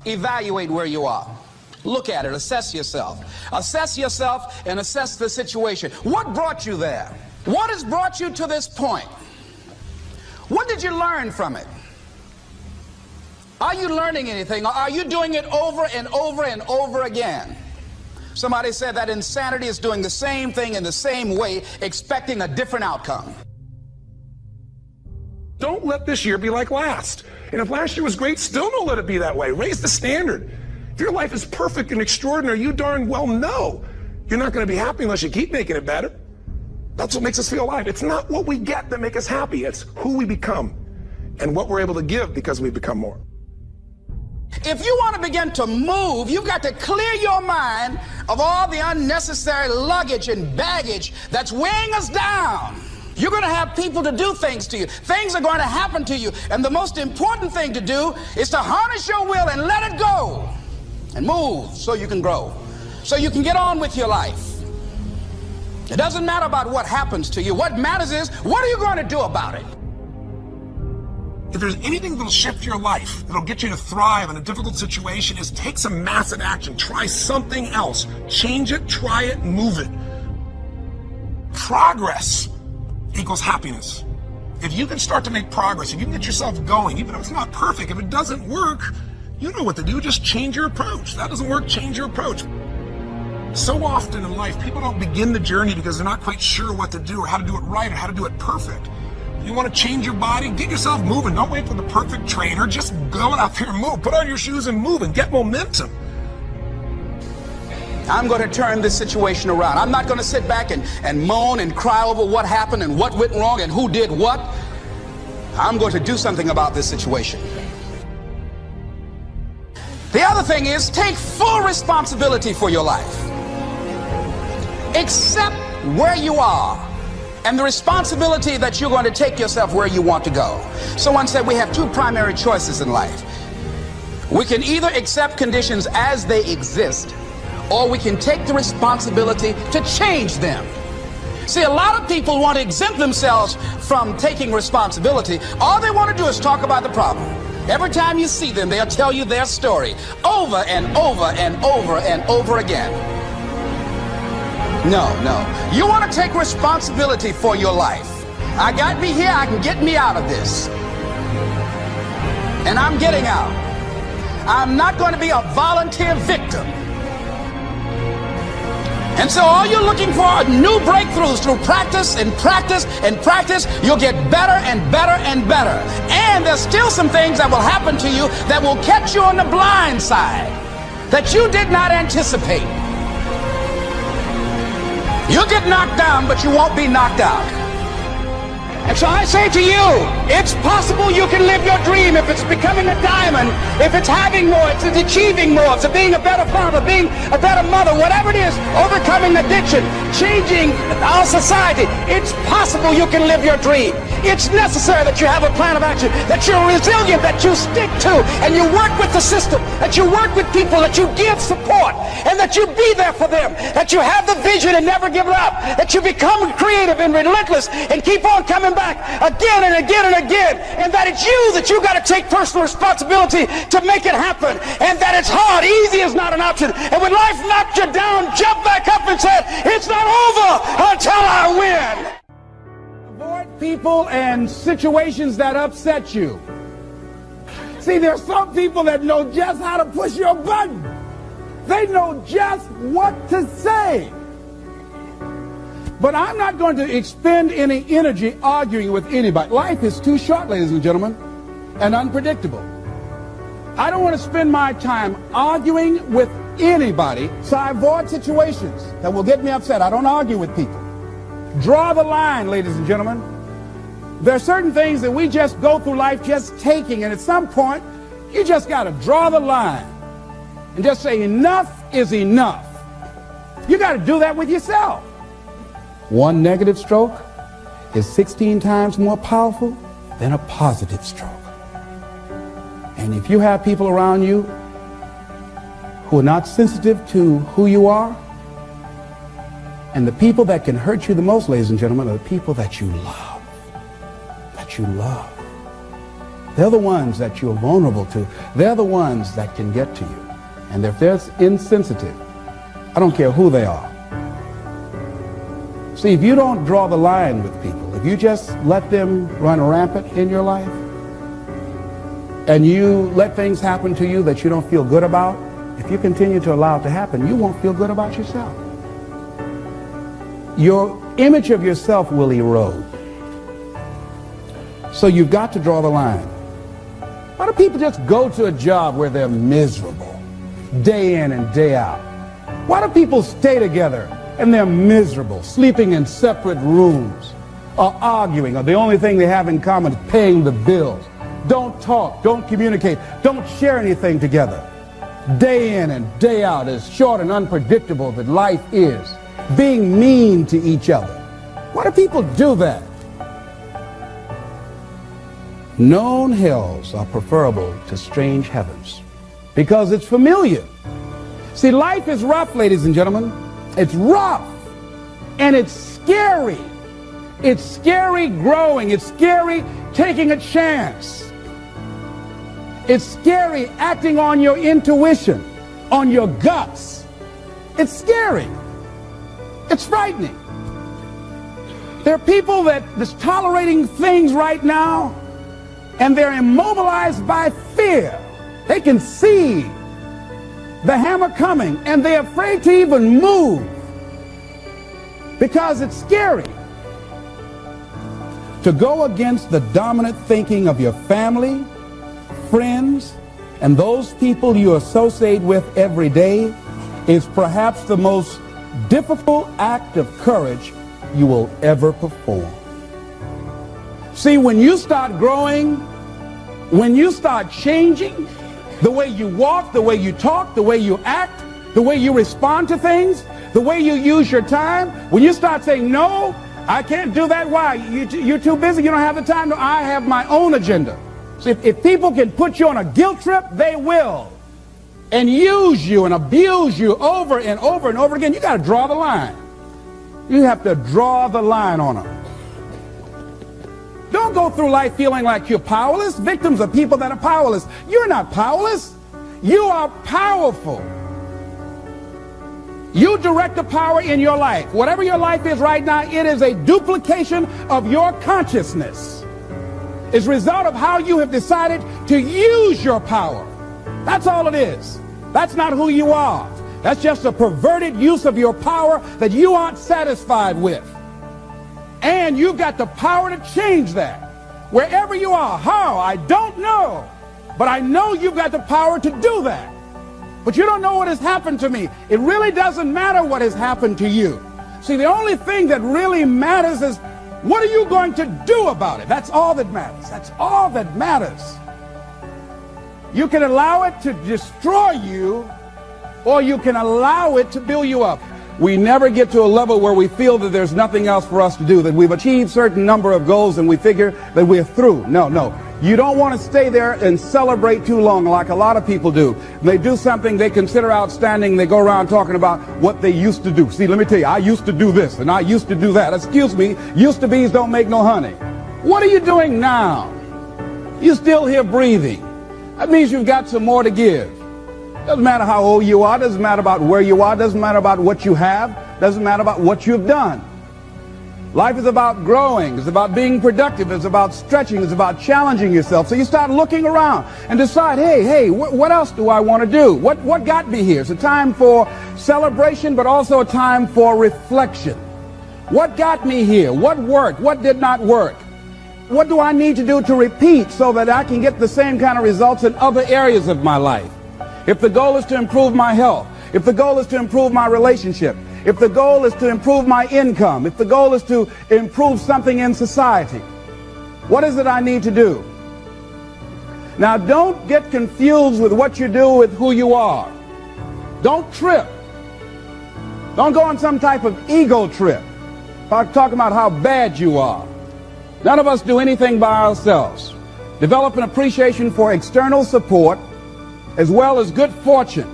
evaluate where you are. Look at it, assess yourself. Assess yourself and assess the situation. What brought you there? What has brought you to this point? What did you learn from it? Are you learning anything, or are you doing it over and over and over again? Somebody said that insanity is doing the same thing in the same way, expecting a different outcome. Don't let this year be like last. And if last year was great, still don't let it be that way. Raise the standard. If your life is perfect and extraordinary, you darn well know you're not going to be happy unless you keep making it better. That's what makes us feel alive. It's not what we get that makes us happy. It's who we become and what we're able to give because we become more. If you want to begin to move, you've got to clear your mind of all the unnecessary luggage and baggage that's weighing us down. You're going to have people to do things to you. Things are going to happen to you. And the most important thing to do is to harness your will and let it go and move so you can grow, so you can get on with your life. It doesn't matter about what happens to you. What matters is, what are you going to do about it? If there's anything that'll shift your life, that'll get you to thrive in a difficult situation, is take some massive action. Try something else. Change it, try it, move it. Progress equals happiness. If you can start to make progress, if you can get yourself going, even if it's not perfect, if it doesn't work, you know what to do. Just change your approach. That doesn't work, change your approach. So often in life, people don't begin the journey because they're not quite sure what to do or how to do it right or how to do it perfect. You want to change your body? Get yourself moving. Don't wait for the perfect trainer. Just go out there and move. Put on your shoes and move and get momentum. I'm going to turn this situation around. I'm not going to sit back and moan and cry over what happened and what went wrong and who did what. I'm going to do something about this situation. The other thing is, take full responsibility for your life. Accept where you are and the responsibility that you're going to take yourself where you want to go. Someone said we have two primary choices in life. We can either accept conditions as they exist, or we can take the responsibility to change them. See, a lot of people want to exempt themselves from taking responsibility. All they want to do is talk about the problem. Every time you see them, they'll tell you their story over and over and over and over again. No. You want to take responsibility for your life. I got me here, I can get me out of this. And I'm getting out. I'm not going to be a volunteer victim. And so all you're looking for are new breakthroughs through practice and practice and practice. You'll get better and better and better. And there's still some things that will happen to you that will catch you on the blind side that you did not anticipate. You'll get knocked down, but you won't be knocked out. And so I say to you, it's possible you can live your dream if it's becoming a diamond, if it's having more, if it's achieving more, if it's being a better father, being a better mother, whatever it is, overcoming addiction, changing our society. It's possible you can live your dream. It's necessary that you have a plan of action, that you're resilient, that you stick to, and you work with the system, that you work with people, that you give support, and that you be there for them, that you have the vision and never give it up, that you become creative and relentless and keep on coming back again and again and again, and that it's you that you got to take personal responsibility to make it happen, and that it's hard. Easy is not an option. And when life knocked you down, jump back up and say, it's not over until I win. Avoid people and situations that upset you. See, there's some people that know just how to push your button. They know just what to say. But I'm not going to expend any energy arguing with anybody. Life is too short, ladies and gentlemen, and unpredictable. I don't want to spend my time arguing with anybody, so I avoid situations that will get me upset. I don't argue with people. Draw the line, ladies and gentlemen. There are certain things that we just go through life just taking, and at some point, you just got to draw the line and just say enough is enough. You got to do that with yourself. One negative stroke is 16 times more powerful than a positive stroke. And if you have people around you who are not sensitive to who you are, and the people that can hurt you the most, ladies and gentlemen, are the people that you love. That you love. They're the ones that you're vulnerable to. They're the ones that can get to you. And if they're insensitive, I don't care who they are. See, if you don't draw the line with people, if you just let them run rampant in your life, and you let things happen to you that you don't feel good about, if you continue to allow it to happen, you won't feel good about yourself. Your image of yourself will erode. So you've got to draw the line. Why do people just go to a job where they're miserable, day in and day out? Why do people stay together and they're miserable, sleeping in separate rooms, or arguing, or the only thing they have in common is paying the bills? Don't talk, don't communicate, don't share anything together. Day in and day out, as short and unpredictable that life is, being mean to each other. Why do people do that? Known hells are preferable to strange heavens because it's familiar. See, life is rough, ladies and gentlemen. It's rough and it's scary. It's scary growing. It's scary taking a chance. It's scary acting on your intuition, on your guts. It's scary. It's frightening. There are people that's tolerating things right now, and they're immobilized by fear. They can see the hammer coming, and they're afraid to even move because it's scary. To go against the dominant thinking of your family, friends, and those people you associate with every day is perhaps the most difficult act of courage you will ever perform. See, when you start growing, when you start changing the way you walk, the way you talk, the way you act, the way you respond to things, the way you use your time, when you start saying, no, I can't do that. Why? You're too busy. You don't have the time. No, I have my own agenda. So if people can put you on a guilt trip, they will. And use you and abuse you over and over and over again. You got to draw the line. You have to draw the line on them. Don't go through life feeling like you're powerless. Victims are people that are powerless. You're not powerless. You are powerful. You direct the power in your life. Whatever your life is right now, it is a duplication of your consciousness. It's a result of how you have decided to use your power. That's all it is. That's not who you are. That's just a perverted use of your power that you aren't satisfied with. And you've got the power to change that. Wherever you are, how, I don't know. But I know you've got the power to do that. But you don't know what has happened to me. It really doesn't matter what has happened to you. See, the only thing that really matters is, what are you going to do about it? That's all that matters. That's all that matters. You can allow it to destroy you, or you can allow it to build you up. We never get to a level where we feel that there's nothing else for us to do, that we've achieved a certain number of goals and we figure that we're through. No, no. You don't want to stay there and celebrate too long like a lot of people do. They do something they consider outstanding. They go around talking about what they used to do. See, let me tell you, I used to do this and I used to do that. Excuse me, used to be's don't make no honey. What are you doing now? You're still here breathing. That means you've got some more to give. Doesn't matter how old you are, doesn't matter about where you are, doesn't matter about what you have, doesn't matter about what you've done. Life is about growing, it's about being productive, it's about stretching, it's about challenging yourself. So you start looking around and decide, hey, what else do I want to do? What got me here? It's a time for celebration, but also a time for reflection. What got me here? What worked? What did not work? What do I need to do to repeat so that I can get the same kind of results in other areas of my life? If the goal is to improve my health, if the goal is to improve my relationship, if the goal is to improve my income, if the goal is to improve something in society, what is it I need to do? Now, don't get confused with what you do with who you are. Don't trip. Don't go on some type of ego trip, talking about how bad you are. None of us do anything by ourselves. Develop an appreciation for external support as well as good fortune,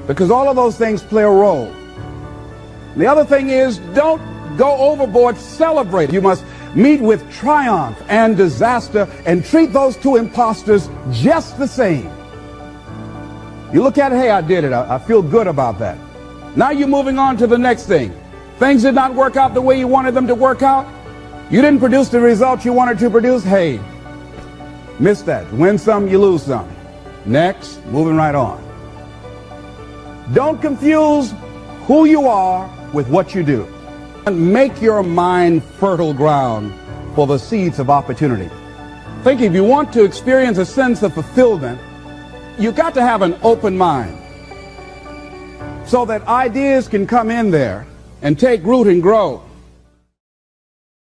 because all of those things play a role. The other thing is, don't go overboard celebrating. You must meet with triumph and disaster and treat those two imposters just the same. You look at it, hey, I did it. I feel good about that. Now you're moving on to the next thing. Things did not work out the way you wanted them to work out. You didn't produce the results you wanted to produce. Hey, miss that. Win some, you lose some. Next, moving right on. Don't confuse who you are with what you do. And make your mind fertile ground for the seeds of opportunity. Think if you want to experience a sense of fulfillment, you've got to have an open mind so that ideas can come in there and take root and grow.